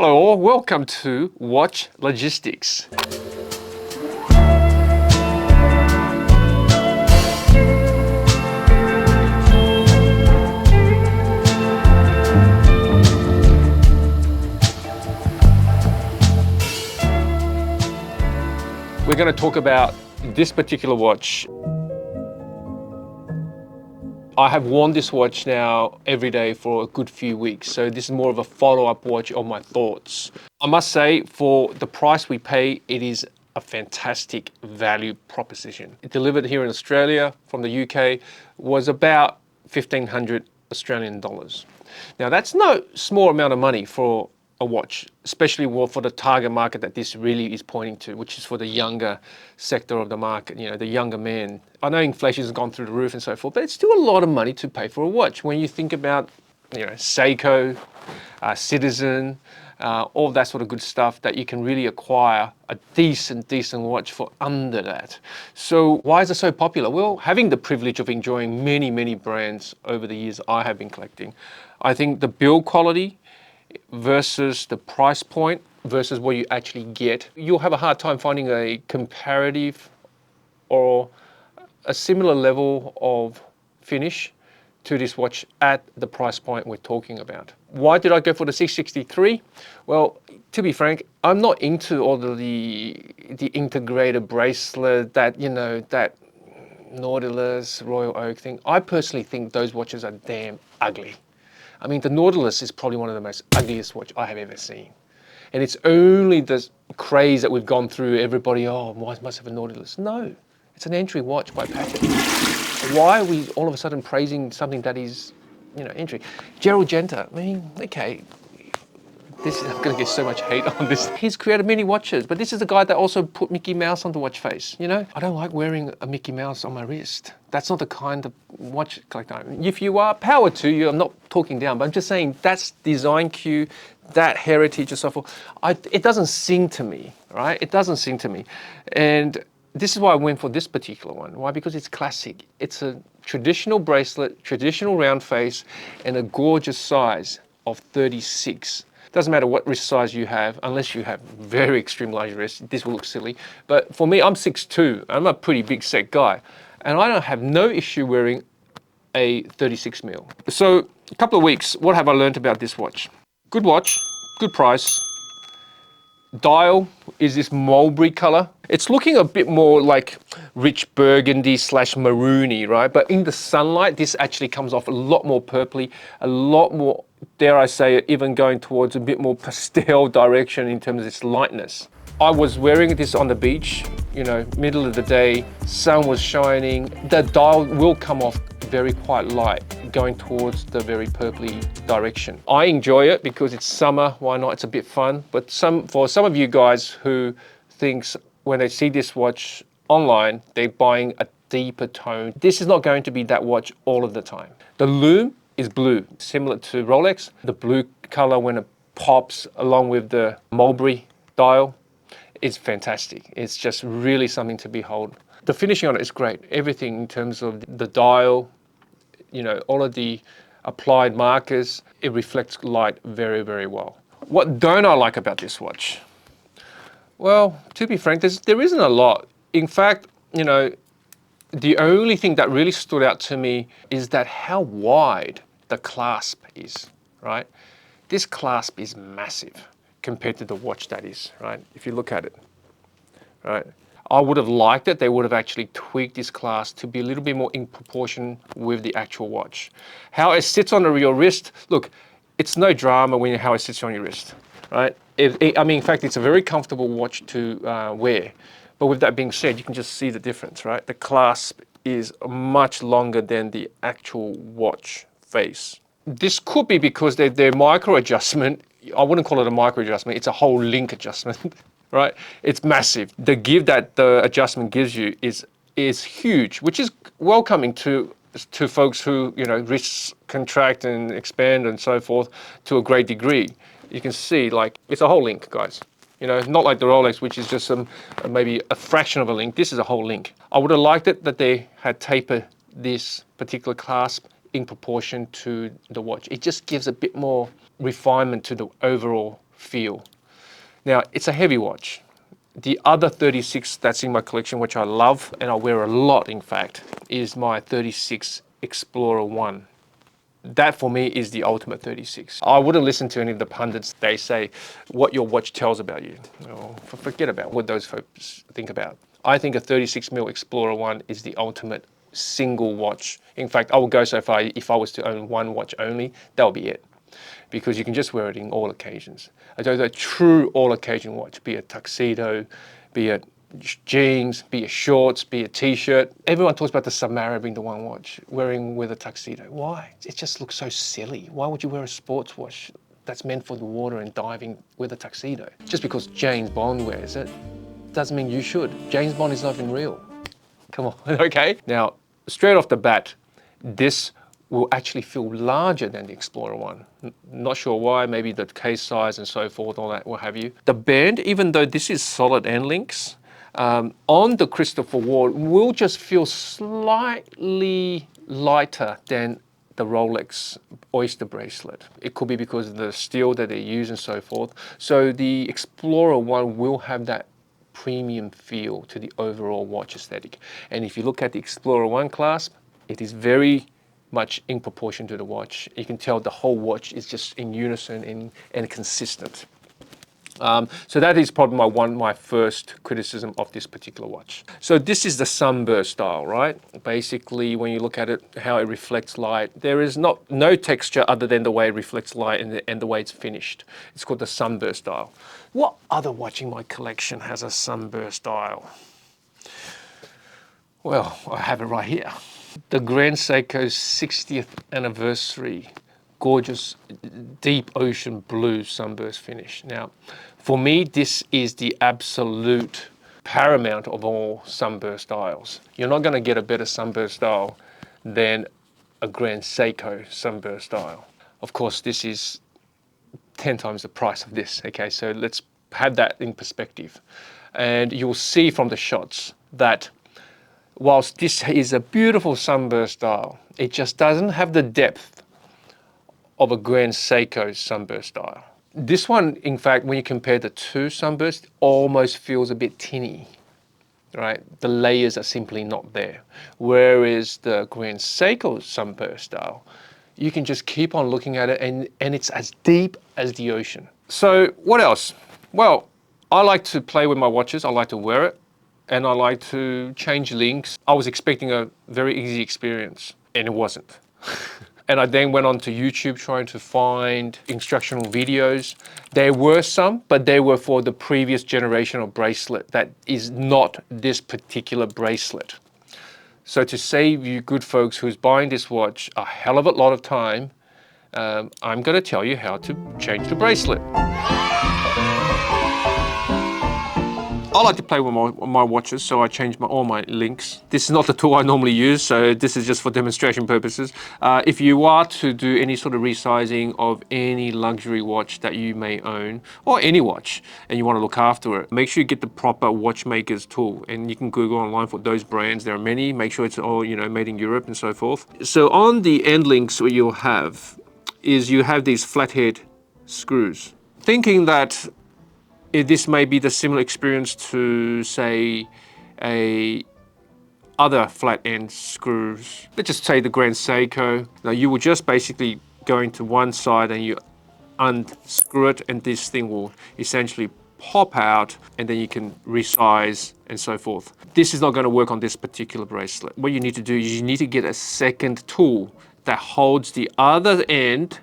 Hello all, welcome to Watch Logistics. We're going to talk about this particular watch. I have worn this watch now every day for a good few weeks, so this is more of a follow-up watch of my thoughts. I must say, for the price we pay, it is a fantastic value proposition. It delivered here in Australia from the UK was about 1,500 Australian dollars. Now that's no small amount of money for a watch, especially for the target market that this really is pointing to, which is for the younger sector of the market, you know, the younger man. I know inflation has gone through the roof and so forth, but it's still a lot of money to pay for a watch. When you think about, you know, Seiko, Citizen, all that sort of good stuff that you can really acquire a decent watch for under that. So why is it so popular? Well, having the privilege of enjoying many brands over the years I have been collecting, I think the build quality versus the price point versus what you actually get, you'll have a hard time finding a comparative or a similar level of finish to this watch at the price point we're talking about. Why did I go for the C63? Well, to be frank, I'm not into all of the integrated bracelet, that, you know, that Nautilus, Royal Oak thing. I personally think those watches are damn ugly. I mean, the Nautilus is probably one of the most ugliest watch I have ever seen. And it's only the craze that we've gone through, everybody, oh, must have a Nautilus. No, it's an entry watch by patent. Why are we all of a sudden praising something that is, you know, entry? Gerald Genta, I mean, okay, I'm gonna get so much hate on this. He's created many watches, but this is the guy that also put Mickey Mouse on the watch face, you know? I don't like wearing a Mickey Mouse on my wrist. That's not the kind of watch collector. If you are, power to you, I'm not talking down, but I'm just saying that's design cue, that heritage and so forth. It doesn't sing to me, right? It doesn't sing to me. And this is why I went for this particular one. Why? Because it's classic. It's a traditional bracelet, traditional round face, and a gorgeous size of 36. Doesn't matter what wrist size you have, unless you have very extreme large wrists, this will look silly. But for me, I'm 6'2", I'm a pretty big set guy, and I don't have no issue wearing a 36 mil. So a couple of weeks, what have I learned about this watch? Good watch, good price. Dial is this mulberry color. It's looking a bit more like rich burgundy / maroony, right? But in the sunlight, this actually comes off a lot more purpley, a lot more, dare I say it, even going towards a bit more pastel direction in terms of its lightness. I was wearing this on the beach, you know, middle of the day, sun was shining. The dial will come off very quite light, going towards the very purpley direction. I enjoy it because it's summer, why not? It's a bit fun. But for some of you guys who thinks when they see this watch online, they're buying a deeper tone. This is not going to be that watch all of the time. The lume is blue, similar to Rolex. The blue color when it pops along with the mulberry dial is fantastic. It's just really something to behold. The finishing on it is great. Everything in terms of the dial, you know, all of the applied markers, it reflects light very well. What don't I like about this watch? Well, to be frank, there isn't a lot. In fact, you know, the only thing that really stood out to me is that how wide the clasp is, right? This clasp is massive compared to the watch that is, right? If you look at it, right? I would have liked it. They would have actually tweaked this clasp to be a little bit more in proportion with the actual watch. How it sits on your wrist, look, it's no drama how it sits on your wrist, right? I mean, in fact, it's a very comfortable watch to wear. But with that being said, you can just see the difference, right? The clasp is much longer than the actual watch face. This could be because their micro adjustment, I wouldn't call it a micro adjustment, it's a whole link adjustment, right? It's massive. The give that the adjustment gives you is huge, which is welcoming to folks who, you know, wrists contract and expand and so forth to a great degree. You can see, like, it's a whole link, guys. You know, not like the Rolex, which is just maybe a fraction of a link. This is a whole link. I would have liked it that they had tapered this particular clasp in proportion to the watch. It just gives a bit more refinement to the overall feel. Now, it's a heavy watch. The other 36 that's in my collection, which I love, and I wear a lot in fact, is my 36 Explorer 1. That for me is the ultimate 36. I wouldn't listen to any of the pundits. They say what your watch tells about you. Oh, forget about what those folks think about. I think a 36mm Explorer 1 is the ultimate single watch. In fact, I would go so far, if I was to own one watch only, that would be it. Because you can just wear it in all occasions. A true all occasion watch, be it tuxedo, be it jeans, be it shorts, be it t-shirt. Everyone talks about the submariner, the one watch, wearing with a tuxedo. Why? It just looks so silly. Why would you wear a sports watch that's meant for the water and diving with a tuxedo? Just because James Bond wears it doesn't mean you should. James Bond is not even real. Come on, okay? Now, straight off the bat, this will actually feel larger than the Explorer 1. Not sure why, maybe the case size and so forth, all that, what have you. The band, even though this is solid end links, on the Christopher Ward will just feel slightly lighter than the Rolex Oyster bracelet. It could be because of the steel that they use and so forth. So the Explorer 1 will have that premium feel to the overall watch aesthetic. And if you look at the Explorer 1 clasp, it is very much in proportion to the watch. You can tell the whole watch is just in unison and consistent. So that is probably my first criticism of this particular watch. So this is the sunburst style, right? Basically, when you look at it, how it reflects light, there is no texture other than the way it reflects light and the way it's finished. It's called the sunburst style. What other watch in my collection has a sunburst style? Well, I have it right here. The Grand Seiko 60th anniversary. Gorgeous deep ocean blue sunburst finish. Now, for me, this is the absolute paramount of all sunburst styles. You're not going to get a better sunburst style than a Grand Seiko sunburst style. Of course, this is 10 times the price of this. Okay, so let's have that in perspective. And you'll see from the shots that whilst this is a beautiful sunburst style, it just doesn't have the depth of a Grand Seiko sunburst style. This one, in fact, when you compare the two sunbursts, almost feels a bit tinny, right? The layers are simply not there. Whereas the Grand Seiko sunburst style, you can just keep on looking at it and it's as deep as the ocean. So what else? Well, I like to play with my watches. I like to wear it and I like to change links. I was expecting a very easy experience and it wasn't. And I then went on to YouTube trying to find instructional videos. There were some, but they were for the previous generation of bracelet that is not this particular bracelet. So to save you good folks who's buying this watch a hell of a lot of time, I'm going to tell you how to change the bracelet. I like to play with my watches, so I change all my links. This is not the tool I normally use, so this is just for demonstration purposes. If you are to do any sort of resizing of any luxury watch that you may own, or any watch, and you want to look after it, make sure you get the proper watchmaker's tool. And you can Google online for those brands. There are many. Make sure it's all, made in Europe and so forth. So on the end links, what you'll have is you have these flathead screws. Thinking that this may be the similar experience to, say, other flat end screws. Let's just say the Grand Seiko. Now you will just basically go into one side and you unscrew it and this thing will essentially pop out and then you can resize and so forth. This is not going to work on this particular bracelet. What you need to do is you need to get a second tool that holds the other end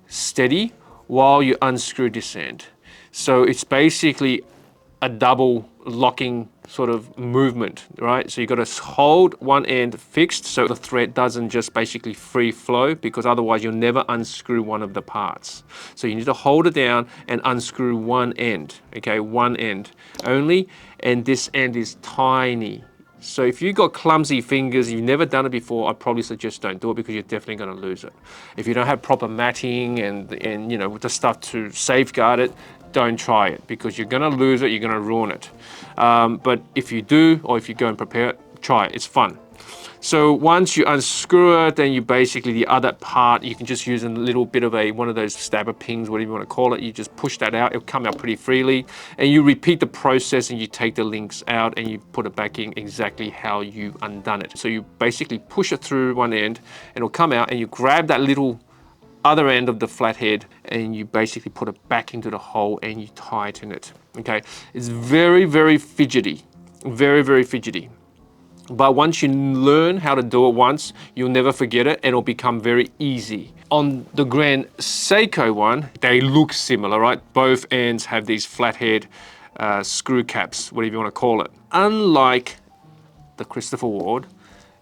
steady while you unscrew this end. So it's basically a double locking sort of movement, right? So you've got to hold one end fixed so the thread doesn't just basically free flow, because otherwise you'll never unscrew one of the parts. So you need to hold it down and unscrew one end, okay? One end only, and this end is tiny. So if you've got clumsy fingers, you've never done it before, I'd probably suggest don't do it because you're definitely going to lose it. If you don't have proper matting and with the stuff to safeguard it, don't try it because you're going to lose it, you're going to ruin it. But if you do, or if you go and prepare it, try it, it's fun. So once you unscrew it, then you basically, the other part, you can just use a little bit of one of those stabber pins, whatever you want to call it. You just push that out, it'll come out pretty freely. And you repeat the process and you take the links out and you put it back in exactly how you undone it. So you basically push it through one end and it'll come out, and you grab that little other end of the flathead and you basically put it back into the hole and you tighten it. Okay, it's very, very fidgety, very, very fidgety. But once you learn how to do it once, you'll never forget it and it'll become very easy. On the Grand Seiko one, they look similar, right? Both ends have these flathead screw caps, whatever you want to call it. Unlike the Christopher Ward,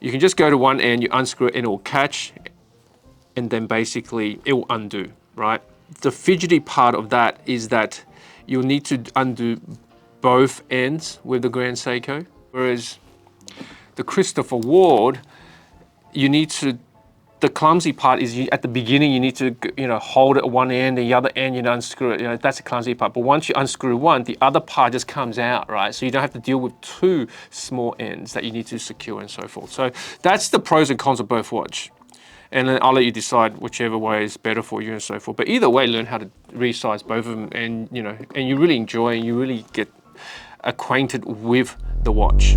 you can just go to one end, you unscrew it and it'll catch, and then basically it will undo, right? The fidgety part of that is that you'll need to undo both ends with the Grand Seiko, whereas the Christopher Ward, you need to, the clumsy part is at the beginning you need to, hold it at one end, the other end you unscrew it. That's the clumsy part. But once you unscrew one, the other part just comes out, right? So you don't have to deal with two small ends that you need to secure and so forth. So that's the pros and cons of both watch. And then I'll let you decide whichever way is better for you and so forth. But either way, learn how to resize both of them, and and you really enjoy and you really get acquainted with the watch.